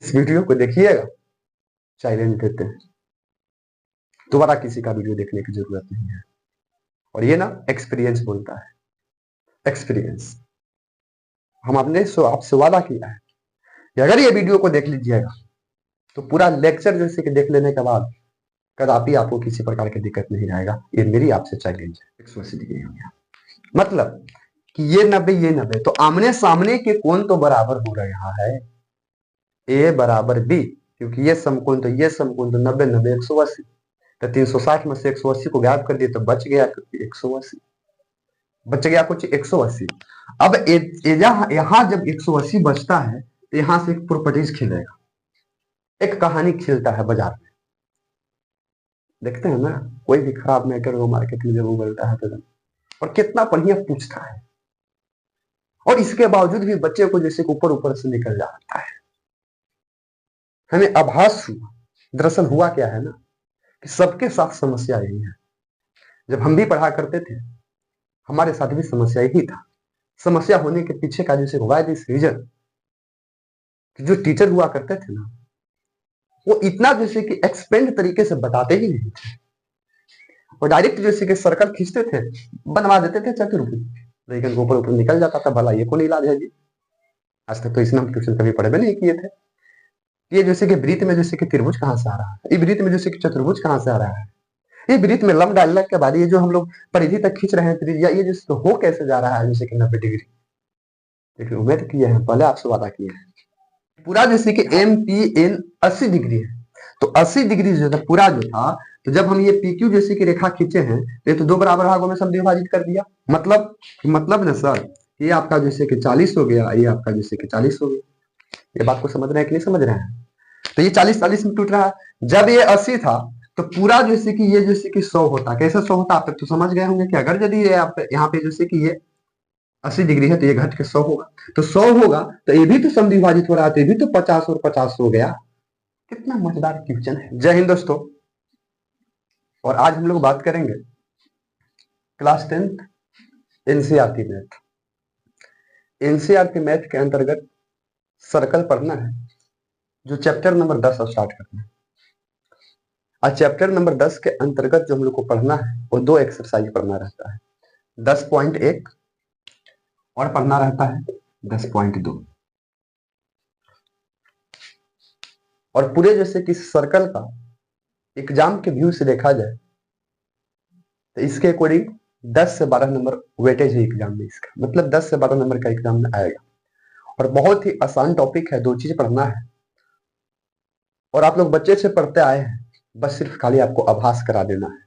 इस वीडियो को देखिएगा, चैलेंज देते हैं, दोबारा किसी का वीडियो देखने की जरूरत नहीं है। और ये ना एक्सपीरियंस बोलता है, एक्सपीरियंस। हम आपने आपसे वादा किया है कि अगर ये वीडियो को देख लीजिएगा तो पूरा लेक्चर जैसे कि देख लेने के बाद कदापि आपको किसी प्रकार की दिक्कत नहीं आएगा। ये मेरी आपसे चैलेंज है। 180 डिग्री हो गया, मतलब कि ये 90 ये 90, तो आमने सामने के कोण तो बराबर हो रहा है, ए बराबर बी, क्योंकि ये समकोण तो ये समकोण तो 90 90 180, तो 360 में से 180 को गायब कर दिए तो बच गया 180, बच गया कुछ 180। अब यहाँ जब 180 बचता है तो यहां से एक प्रॉपर्टीज खिलेगा, एक कहानी खिलता है बाजार में। देखते हैं ना, कोई भी खराब मैटर वो मार्केट में जब उगलता है तो, और कितना बढ़िया पूछता है, और इसके बावजूद भी बच्चे को जैसे ऊपर ऊपर से निकल जाता है। हमें आभास हुआ, दरअसल हुआ क्या है ना कि सबके साथ समस्या यही है। जब हम भी पढ़ा करते थे हमारे साथ भी समस्या यही था। समस्या होने के पीछे का जैसे वाई दिस रीजन, जो टीचर हुआ करते थे ना वो इतना जैसे कि एक्सपेंड तरीके से बताते ही नहीं थे, और डायरेक्ट जैसे कि सर्कल खींचते थे, बनवा देते थे चतुर्भुज, लेकिन ऊपर ऊपर निकल जाता था। भला ये कौन इलाज है जी? आज तक तो इसमें हम ट्यूशन कभी पढ़े भी नहीं किए थे। ये जैसे कि वृत्त में जैसे कि त्रिभुज कहां से आ रहा है, ये वृत्त में जैसे कि चतुर्भुज कहां से आ रहा है, ये वृत्त में लंब डालने के बाद ये जो हम लोग परिधि तक खींच रहे हैं त्रिज्या, ये जैसे हो कैसे जा रहा है जैसे कि 90 डिग्री। देखिए उम्मीद किए हैं, पहले आपसे वादा किए हैं पूरा जैसे कि एम पी एन 80 डिग्री है, तो 80 डिग्री जो था पूरा जो था, तो जब हम ये पी क्यू जैसे की रेखा खींचे हैं तो ये तो दो बराबर भागों में सब विभाजित कर दिया। मतलब ना सर, ये आपका जैसे कि 40 हो गया, ये आपका जैसे कि 40 हो गया। ये बात को समझ रहे हैं कि नहीं समझ रहे हैं? तो ये 40 40 में टूट रहा है। जब ये 80 था तो पूरा जैसे कि ये जैसे कि 100 होता, कैसे 100 होता आप तक तो समझ गए होंगे कि अगर यदि ये आप यहाँ पे जैसे कि ये 80 डिग्री है तो ये घट के 100 होगा, तो 100 होगा तो ये भी तो समद्विभाजित हो रहा है, तो ये भी तो 50 और 50 हो गया। कितना मजेदार क्वेश्चन है। जय हिंद दोस्तों, और आज हम लोग बात करेंगे class 10th NCERT math. NCERT math के अंतर्गत सर्कल पढ़ना है, जो चैप्टर नंबर 10 स्टार्ट करना है। आज चैप्टर नंबर 10 के अंतर्गत जो हम लोग को पढ़ना है वो दो एक्सरसाइज पढ़ना रहता है, 10.1 और पढ़ना रहता है 10.2। और पूरे जैसे कि सर्कल का एग्जाम के व्यू से देखा जाए तो इसके अकॉर्डिंग 10 से 12 नंबर वेटेज है एग्जाम में, इसका मतलब 10 से 12 नंबर का एग्जाम में आएगा। और बहुत ही आसान टॉपिक है, दो चीज पढ़ना है, और आप लोग बच्चे से पढ़ते आए हैं, बस सिर्फ खाली आपको आभास करा देना है।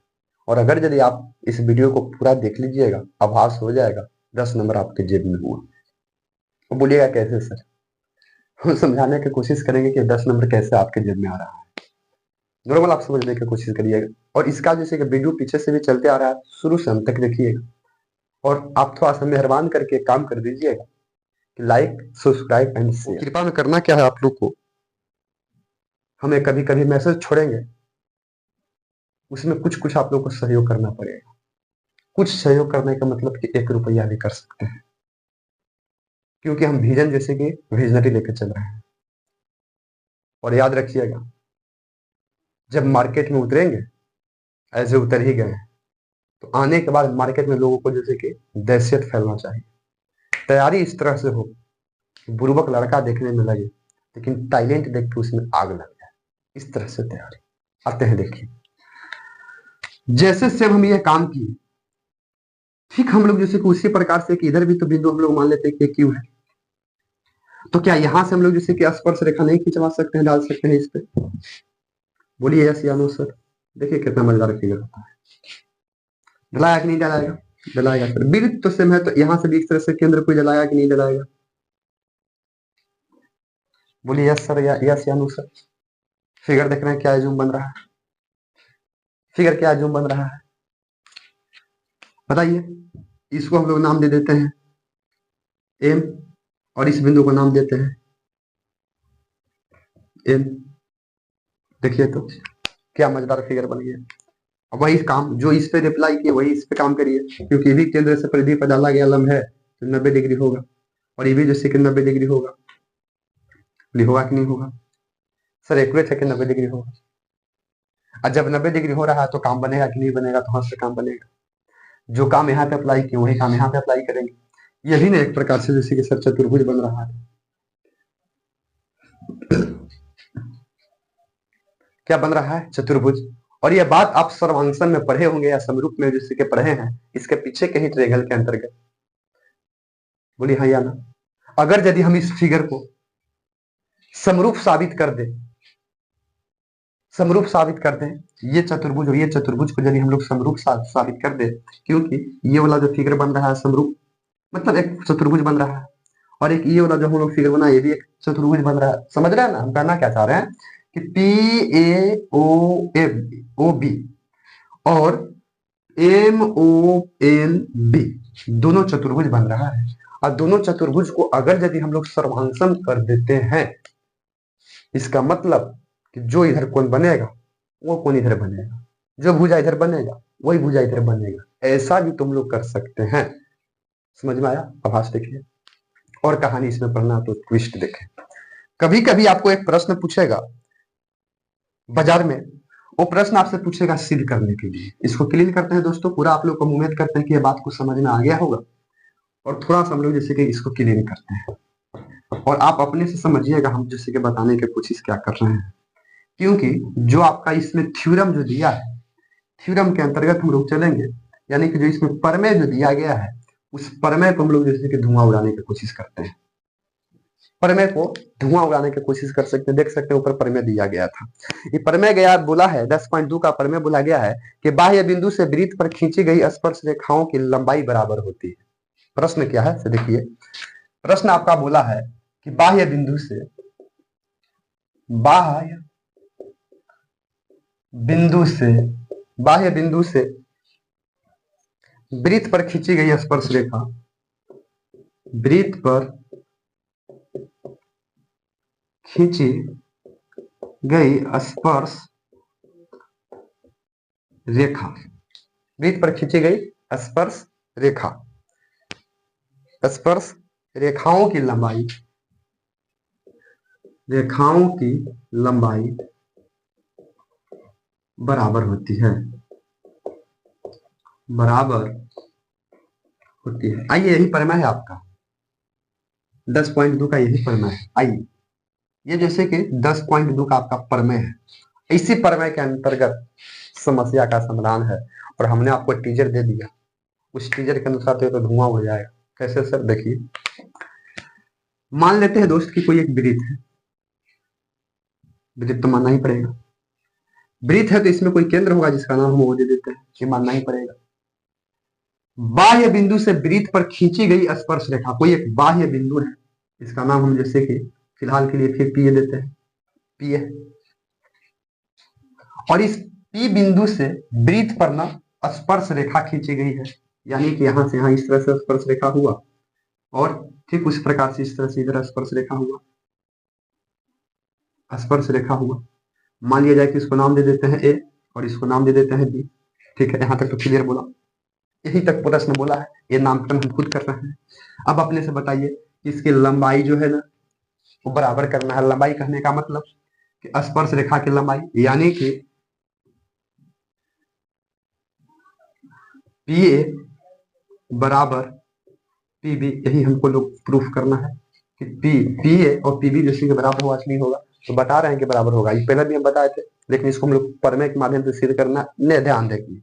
और अगर यदि आप इस वीडियो को पूरा देख लीजिएगा, आभास हो जाएगा, 10 नंबर आपके जेब में हुआ। तो बोलिएगा कैसे सर? हम समझाने की कोशिश करेंगे कि 10 नंबर कैसे आपके जेब में आ रहा है। नॉर्मल आप समझने की कोशिश करिएगा, और इसका जैसे कि वीडियो पीछे से भी चलते आ रहा है, शुरू से अंत तक देखिएगा। और आप थोड़ा सा मेहरबान करके काम कर दीजिएगा कि लाइक सब्सक्राइब एंड शेयर। कृपा में करना क्या है आप लोग को, हमें कभी कभी मैसेज छोड़ेंगे, उसमें कुछ कुछ आप लोग को सहयोग करना पड़ेगा। कुछ सहयोग करने का मतलब कि 1 रुपया भी कर सकते हैं, क्योंकि हम विजन जैसे कि विजनरी लेकर चल रहे हैं। और याद रखिएगा, जब मार्केट में उतरेंगे, ऐसे उतर ही गए, तो आने के बाद मार्केट में लोगों को जैसे कि दहशत फैलना चाहिए। तैयारी इस तरह से हो, बुर्बक लड़का देखने में लगे लेकिन टैलेंट देख के उसमें आग लग जाए, इस तरह से तैयारी। आते हैं, देखिए जैसे से हम ये काम किए, ठीक हम लोग जैसे कि उसी प्रकार से कि इधर भी तो बिंदु हम लोग मान लेते हैं कि क्यू है, तो क्या यहां से हम लोग जैसे कि स्पर्श रेखा नहीं खिंचवा सकते हैं, डाल सकते हैं इस पे? बोलिए यस या नो सर। देखिए कितना मजेदार फिगर होता है। डलाया कि नहीं डलाएगा? डलाएगा सर। वृत्त तो सेम है, तो यहां से भी इस तरह से केंद्र कोई डलाया कि नहीं डलाएगा? बोलिए यस सर या यस या नो सर। फिगर देख रहे हैं क्या जूम बन रहा है? फिगर क्या जूम बन रहा है बताइए। इसको हम लोग नाम दे देते हैं एम, और इस बिंदु को नाम देते हैं एन। देखिए तो क्या मजेदार फिगर बन गया। अब वही काम जो इस पे रिप्लाई किए वही इस पे काम करिए, क्योंकि ये भी केंद्र से परिधि पर डाला गया लंब है तो 90 डिग्री होगा, और ये भी जैसे कि 90 डिग्री होगा। होगा कि नहीं होगा? सर एक्यूरेट है कि 90 डिग्री होगा। और जब 90 डिग्री हो रहा है तो काम बनेगा कि नहीं बनेगा? तो हाँ से काम बनेगा। जो काम यहाँ पे अप्लाई किए वही काम यहाँ पे अप्लाई करेंगे। ये भी ना एक प्रकार से जैसे कि सर चतुर्भुज बन रहा है। क्या बन रहा है? चतुर्भुज। और ये बात आप सर्वांशन में पढ़े होंगे या समरूप में जैसे कि पढ़े हैं, इसके पीछे के ही ट्रेंगल के अंतर्गत। बोलिए हाँ या ना। अगर यदि हम इस फिगर को समरूप साबित कर दे, समरूप साबित कर दें, ये चतुर्भुज और ये चतुर्भुज को यदि हम लोग समरूप साबित कर दे, क्योंकि ये वाला जो फिगर बन रहा है समरूप, मतलब एक चतुर्भुज बन रहा है, और एक ये वाला जो हम लोग फिगर बना ये भी एक चतुर्भुज बन रहा है। समझ रहे हैं ना हम कहना क्या चाह रहे हैं? कि पी ए ओ बी और एम ओ एन बी दोनों चतुर्भुज बन रहा है। और दोनों चतुर्भुज को अगर यदि हम लोग सर्वांशन कर देते हैं, इसका मतलब कि जो इधर कोण बनेगा वो कोण इधर बनेगा, जो भुजा इधर बनेगा वही भुजा इधर बनेगा। ऐसा भी तुम लोग कर सकते हैं। समझ में आया? आभास देखिए। और कहानी इसमें पढ़ना तो ट्विस्ट देखें। कभी कभी आपको एक प्रश्न पूछेगा बाजार में, वो प्रश्न आपसे पूछेगा सिद्ध करने के लिए। इसको क्लीन करते हैं दोस्तों पूरा। आप लोग को उम्मीद करते हैं कि ये बात को समझ में आ गया होगा, और थोड़ा सा हम लोग जैसे कि इसको क्लीन करते हैं, और आप अपने से समझिएगा हम जैसे कि बताने की कोशिश क्या कर रहे हैं। क्योंकि जो आपका इसमें थ्योरम जो दिया है, थ्योरम के अंतर्गत हम लोग चलेंगे, यानी कि जो इसमें प्रमेय जो दिया गया है उस प्रमेय को हम लोग जैसे कि धुआं उड़ाने की कोशिश करते हैं। प्रमेय को धुआं उड़ाने की कोशिश कर सकते हैं। देख सकते हैं ऊपर प्रमेय दिया गया था। ये प्रमेय गया बोला है 10.2 का प्रमेय बोला गया है कि बाह्य बिंदु से वृत्त पर खींची गई स्पर्श रेखाओं की लंबाई बराबर होती है। प्रश्न क्या है देखिए, प्रश्न आपका बोला है कि बाह्य बिंदु से बाह्य बिंदु से वृत्त पर खींची गई स्पर्श रेखा, वृत्त पर खींची गई स्पर्श रेखा, वृत्त पर खींची गई स्पर्श रेखा, स्पर्श रेखाओं की लंबाई, रेखाओं की लंबाई बराबर होती है, बराबर होती है। आइए यही प्रमेय है आपका 10.2 का, यही प्रमेय है। आइए ये जैसे कि 10.2 का आपका प्रमेय है, इसी प्रमेय के अंतर्गत समस्या का समाधान है, और हमने आपको टीजर दे दिया। उस टीजर के अनुसार तो धुआं हो जाएगा। कैसे सर? देखिए, मान लेते हैं दोस्त कि कोई एक वृत्त है, वृत्त तो मानना ही पड़ेगा। वृत्त है तो इसमें कोई केंद्र होगा जिसका नाम हम वो दे देते हैं, ये मानना ही पड़ेगा। बाह्य बिंदु से वृत्त पर खींची गई स्पर्श रेखा, कोई एक बाह्य बिंदु है, इसका नाम हम जैसे कि फिलहाल के लिए फिर पी देते हैं, पी है। और इस पी बिंदु से वृत्त पर ना स्पर्श रेखा खींची गई है, यानी कि यहां से यहां इस तरह से स्पर्श रेखा हुआ, और ठीक उस प्रकार से इस तरह से इधर स्पर्श रेखा हुआ, स्पर्श रेखा हुआ। मान लिया जाए कि इसको नाम दे देते हैं ए और इसको नाम दे देते हैं बी। ठीक है, यहां तक तो क्लियर बोला, यही तक प्रश्न बोला है, ये नामकरण हम खुद कर रहे हैं। अब अपने से बताइए इसकी लंबाई जो है ना वो बराबर करना है। लंबाई कहने का मतलब कि स्पर्श रेखा की लंबाई, यानी कि पी ए बराबर पी बी, यही हमको लोग प्रूफ करना है कि पी ए और पी बी जैसे के बराबर होगा नहीं होगा, तो बता रहे हैं कि बराबर होगा। ये पहले भी हम बताए थे, लेकिन इसको हम लोग प्रमेय के माध्यम से सिद्ध करना ने ध्यान देखिए।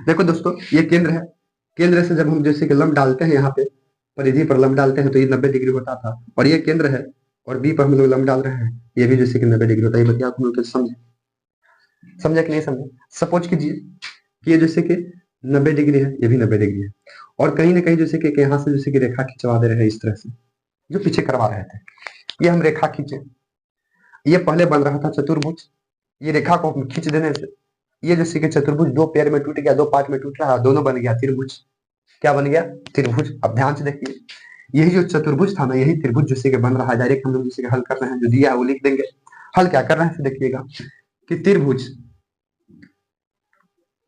देखो दोस्तों, ये केंद्र है, केंद्र से जब हम जैसे कि लंब डालते हैं यहाँ पे परिधि पर लंब डालते हैं तो ये 90 डिग्री होता था, और ये केंद्र है और बी पर हम लोग लंब डाल रहे हैं, ये भी जैसे कि 90 डिग्री होता है। ये बतिया आप लोग समझे, समझे कि नहीं समझे? सपोज कीजिए कि ये जैसे कि 90 डिग्री है, ये भी 90 डिग्री है, और कहीं ना कहीं जैसे कि यहाँ से जैसे कि रेखा खिंचवा दे रहे हैं इस तरह से, जो पीछे करवा रहे थे। ये हम रेखा खींचे, ये पहले बन रहा था चतुर्भुज, ये रेखा को खींच देने से ये जैसे कि चतुर्भुज दो पेयर में टूट गया, दो पार्ट में टूट रहा, दोनों बन गया त्रिभुज। क्या बन गया? त्रिभुज। अब ध्यान से देखिए, यही जो चतुर्भुज था ना, यही त्रिभुज जैसे कि बन रहा है। डायरेक्ट हम लोग जैसे कि हल कर रहे हैं, जो दिया है वो लिख देंगे। हल क्या कर रहे हैं देखिएगा कि त्रिभुज,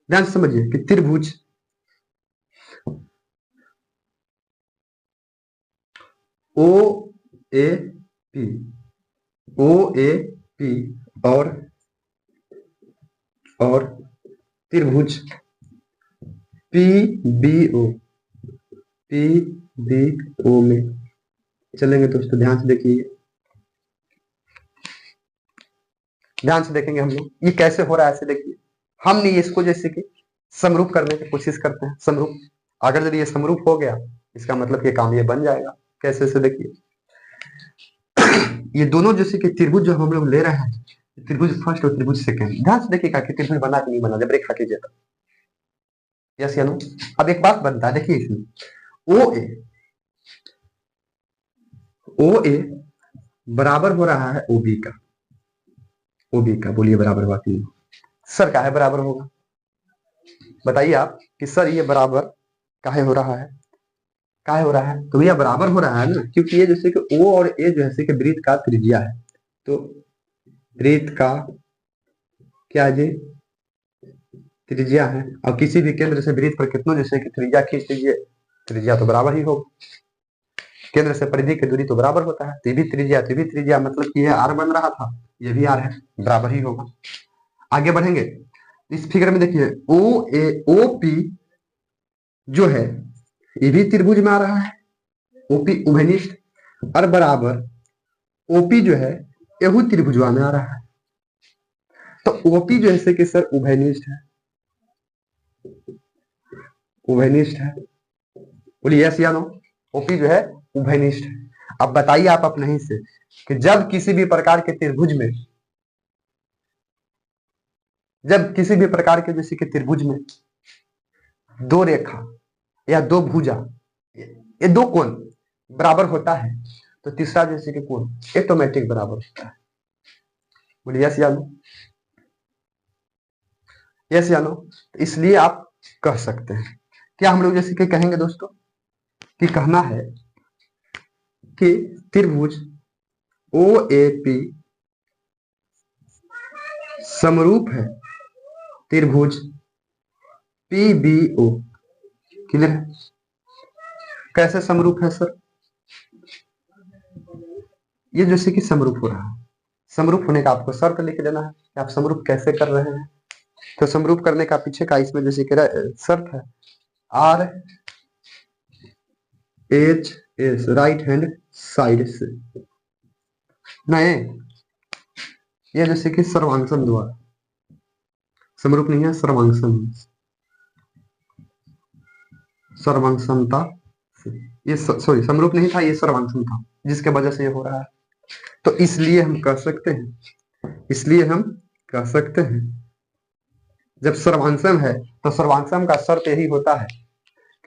ध्यान से समझिए कि त्रिभुज ओ A P, O A P और त्रिभुज पी बी ओ में चलेंगे दोस्तों। ध्यान से देखिए, ध्यान से देखेंगे हम लोग ये कैसे हो रहा है। ऐसे देखिए, हमने इसको जैसे कि समरूप करने की कोशिश करते हैं। समरूप, अगर यदि ये समरूप हो गया इसका मतलब ये काम ये बन जाएगा। कैसे से देखिए, ये दोनों जैसे कि त्रिभुज जो हम लोग ले रहे हैं, त्रिभुज फर्स्ट और त्रिभुज सेकंड, ध्यान से देखिएगा कि त्रिभुज बना कि नहीं बना। जब रेखा कीजिएगा, यस या नो। अब एक बात बनता है, देखिए इसमें ओ ए बराबर हो रहा है ओबी का। बोलिए बराबर हुआ कि नहीं? सर काहे बराबर होगा, बताइए आप कि सर ये बराबर काहे हो रहा है? काहे हो रहा है? तो भैया बराबर हो रहा है ना, क्योंकि ये जैसे कि ओ और ए जैसे कि वृत्त का त्रिज्या है। तो वृत्त का क्या जी त्रिज्या है, और किसी भी केंद्र से वृत्त पर कितनों जैसे कि त्रिज्या खींच लीजिए, त्रिज्या तो बराबर ही होगा। केंद्र से परिधि की दूरी तो बराबर होता है, तो ये भी त्रिज्या मतलब कि ये आर बन रहा था, ये भी आर है, बराबर ही होगा। आगे बढ़ेंगे, इस फिगर में देखिए ओ पी जो है ये भी त्रिभुज में आ रहा है, ओपी उभयनिष्ठ, और बराबर ओपी जो है यहू त्रिभुजवा में आ रहा है। तो ओपी जो है कि सर उभयनिष्ठ है, बोलिए यस या नो। ओपी जो है उभयनिष्ठ है। अब बताइए आप अपने ही से कि जब किसी भी प्रकार के त्रिभुज में, जैसे कि त्रिभुज में दो रेखा या दो भुजा, ये दो कोण बराबर होता है, तो तीसरा जैसे कि कोण ऑटोमेटिक बराबर होता है। बोलिए यस या नो, यस या नो। इसलिए आप कह सकते हैं, क्या हम लोग जैसे कि कहेंगे दोस्तों कि कहना है कि त्रिभुज ओ ए पी समरूप है त्रिभुज पी बी ओ। क्लियर है? कैसे समरूप है सर? ये जैसे कि समरूप हो रहा है, समरूप होने का आपको शर्त लिख देना है कि आप समरूप कैसे कर रहे हैं। तो समरूप करने का पीछे का इसमें जैसे कि शर्त है R H S right hand side से, नहीं ये जैसे कि सर्वांगसम द्वारा, समरूप नहीं है, सर्वांगसम, सर्वांगसमता से। ये सॉरी समरूप नहीं था, ये सर्वांगसम था, जिसके वजह से ये हो रहा है। तो इसलिए हम कह सकते हैं, जब सर्वांगसम है तो सर्वांगसम का शर्त यही होता है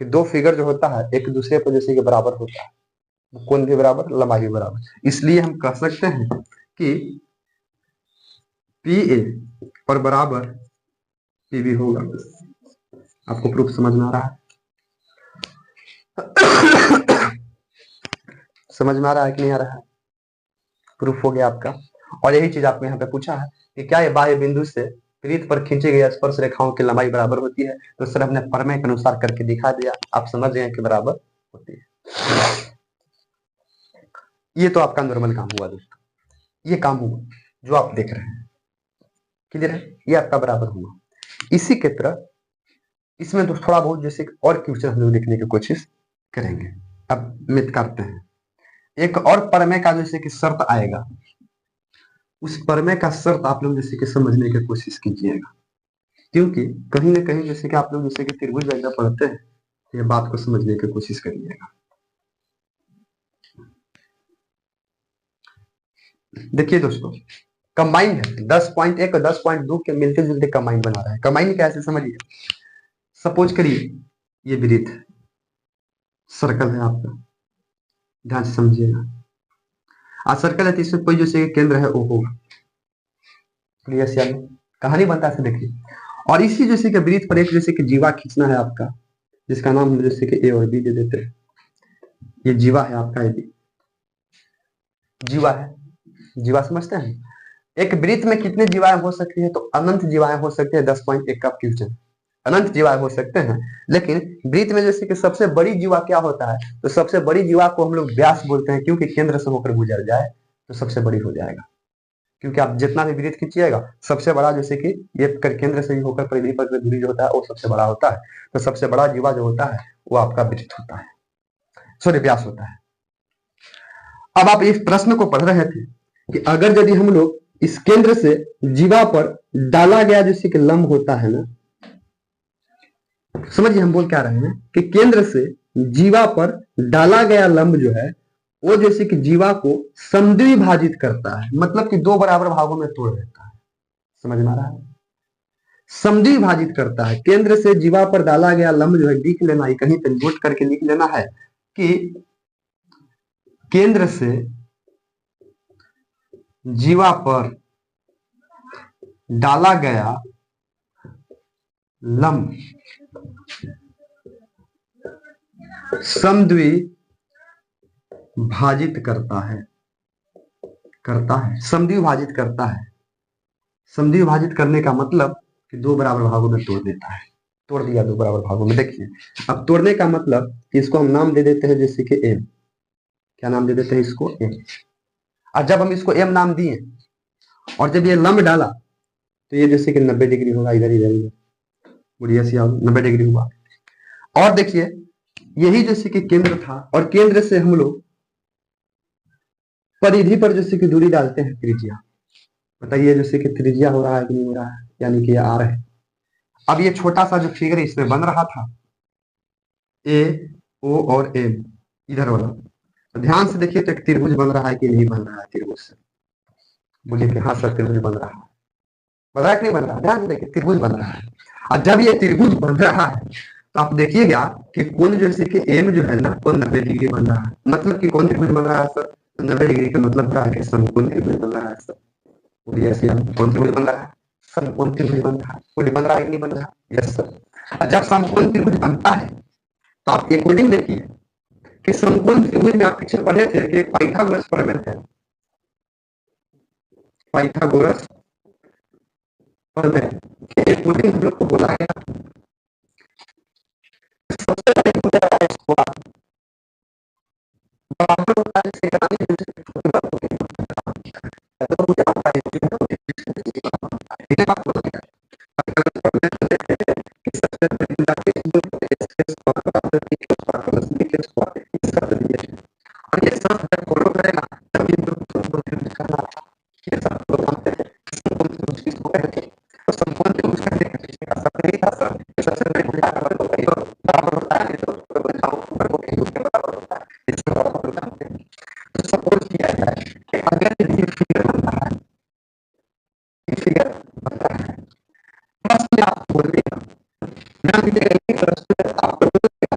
कि दो फिगर जो होता है एक दूसरे पर जैसे कि बराबर होता है, कोण भी बराबर, लंबाई भी बराबर। इसलिए हम कह सकते हैं कि पी ए और बराबर पी बी होगा। आपको प्रूफ समझ में आ रहा है? समझ में आ रहा है कि नहीं आ रहा है? प्रूफ हो गया आपका। और यही चीज आपको यहाँ पे पूछा है कि क्या ये बाह्य बिंदु से वृत्त पर खींची गई स्पर्श रेखाओं की लंबाई बराबर होती है? तो सर हमने प्रमेय के अनुसार करके दिखा दिया, आप समझ गए कि बराबर होती है। ये तो आपका नॉर्मल काम हुआ दोस्तों, ये काम हुआ जो आप देख रहे हैं। क्लियर है? ये आपका बराबर हुआ। इसी के तरह इसमें तो थोड़ा बहुत जैसे और क्वेश्चन हम लोग देखने की कोशिश करेंगे। अब मित करते हैं, एक और प्रमेय का जैसे कि शर्त आएगा, उस प्रमेय का शर्त आप लोग जैसे कि समझने की कोशिश कीजिएगा, क्योंकि कहीं ना कहीं जैसे कि आप लोग जैसे कि त्रिभुज वगैरह पढ़ते हैं, ये बात को समझने की कोशिश करिएगा। देखिए दोस्तों, कंबाइंड है 10.1 और 10.2 के मिलते जुलते कंबाइंड बना रहा है। कंबाइंड कैसे समझिए, सपोज करिए ये वृत्त सर्कल है आपका, ध्यान से समझिएगा। सर्कल है तो इसमें कोई जैसे केंद्र है ओ होगा, कहानी बनता है। देखिए, और इसी जैसे कि वृत्त पर एक जैसे कि जीवा खींचना है आपका, जिसका नाम हम जैसे कि ए और बी दे देते हैं। ये जीवा है आपका, ये जीवा है, जीवा समझते हैं। एक वृत्त में कितने जीवाएं हो सकती है? तो अनंत जीवाएं हो सकती है। 10.1 का क्वेश्चन, अनंत जीवा हो सकते हैं। लेकिन वृत्त में जैसे कि सबसे बड़ी जीवा क्या होता है? तो सबसे बड़ी जीवा को हम लोग व्यास बोलते हैं, क्योंकि केंद्र से होकर गुजर जाए तो सबसे बड़ी हो जाएगा। क्योंकि आप जितना भी वृत्त खींचिएगा सबसे बड़ा जैसे कि ये केंद्र से होकर परिधि पर दूरी जो होता है वो सबसे बड़ा होता है, तो सबसे बड़ा जीवा जो होता है वो आपका वृत्त होता है, सॉरी व्यास होता है। अब आप इस प्रश्न को पढ़ रहे थे कि अगर यदि हम लोग इस केंद्र से जीवा पर डाला गया जैसे कि लंब होता है ना, समझिए हम बोल क्या रहे हैं कि केंद्र से जीवा पर डाला गया लंब जो है वो जैसे कि जीवा को समद्विभाजित करता है, मतलब कि दो बराबर भागों में तोड़ देता है। समझ में आ रहा है? समद्विभाजित करता है। केंद्र से जीवा पर डाला गया लंब जो है, लिख लेना है, कहीं पर नोट करके लिख लेना है कि केंद्र से जीवा पर डाला गया लंब समद्विभाजित करता है, समद्विभाजित करता है। समद्विभाजित करने का मतलब कि दो बराबर भागों में तोड़ देता है, तोड़ दिया दो बराबर भागों में। देखिए अब तोड़ने का मतलब कि इसको हम नाम दे देते हैं जैसे कि एम, क्या नाम दे देते हैं इसको, एम। और जब हम इसको एम नाम दिए और जब ये लंब डाला तो ये जैसे कि 90 डिग्री होगा, इधर इधर इधर बढ़िया से 90 डिग्री हुआ। और देखिए यही जैसे कि केंद्र था और केंद्र से हम लोग परिधि पर जैसे कि दूरी डालते हैं त्रिज्या, बताइए जैसे कि त्रिज्या हो रहा है कि नहीं हो रहा है, यानी कि ये आर है। अब ये छोटा सा जो फिगर इसमें बन रहा था ए ओ और एम इधर वाला, तो ध्यान से देखिए तो एक त्रिभुज बन रहा है कि नहीं बन रहा है, त्रिभुज से बोलिए कि हाँ सर त्रिभुज बन रहा है, बन रहा है कि नहीं बन रहा है, ध्यान से देखिए त्रिभुज बन रहा है। और जब ये त्रिभुज बन रहा है तो आप देखिएगा कि कोण जैसे कि एम जो है ना वो 90 डिग्री बन रहा है, मतलब कि कौन त्रिभुज बन रहा है सर, 90 डिग्री का मतलब क्या है कि समकोण त्रिभुज बन रहा है सर। बोलिए ऐसे कौन त्रिभुज बन रहा है, समकोण त्रिभुज बन रहा है। बोलिए बन रहा है कि नहीं बन रहा है, यस सर। जब समकोण त्रिभुज बनता है तो आप एक कोडिंग देखिए कि समकोण त्रिभुज में आप पीछे पढ़े थे कि पाइथागोरस प्रमेय है, पाइथागोरस प्रमेय के कोडिंग हम लोग को बोला गया। सबसे पहले होता है इसको बराबर होता है से रानी जैसे छोटी बात होती है तो मुझे आता है इतने बात हो गया। अगर प्रमेय तो देखते हैं कि सबसे पहले जाके इसको इसके स्क्वायर का इसके स्क्वायर प्लस बी के स्क्वायर इसका डेरिवेशन और ये सब जब फॉलो करेगा तब इन दोनों को डिफरेंस करना, ये सब लोग जानते हैं संपूर्ण त्रिभुज किसको कहते हैं। तो संपूर्ण त्रिभुज कहते हैं पीछे का सब नहीं था सर, सबसे पहले भुजा का वर्ग होता है बराबर होता है तो भुजाओं का वर्ग होता है उसके बराबर होता है, इसके बराबर होता है। तो सपोज किया जाए कि अगर ये फिगर बनता है, ये फिगर बनता है बस में आप बोल देगा ध्यान दीजिएगा कि बस में आप बोल देगा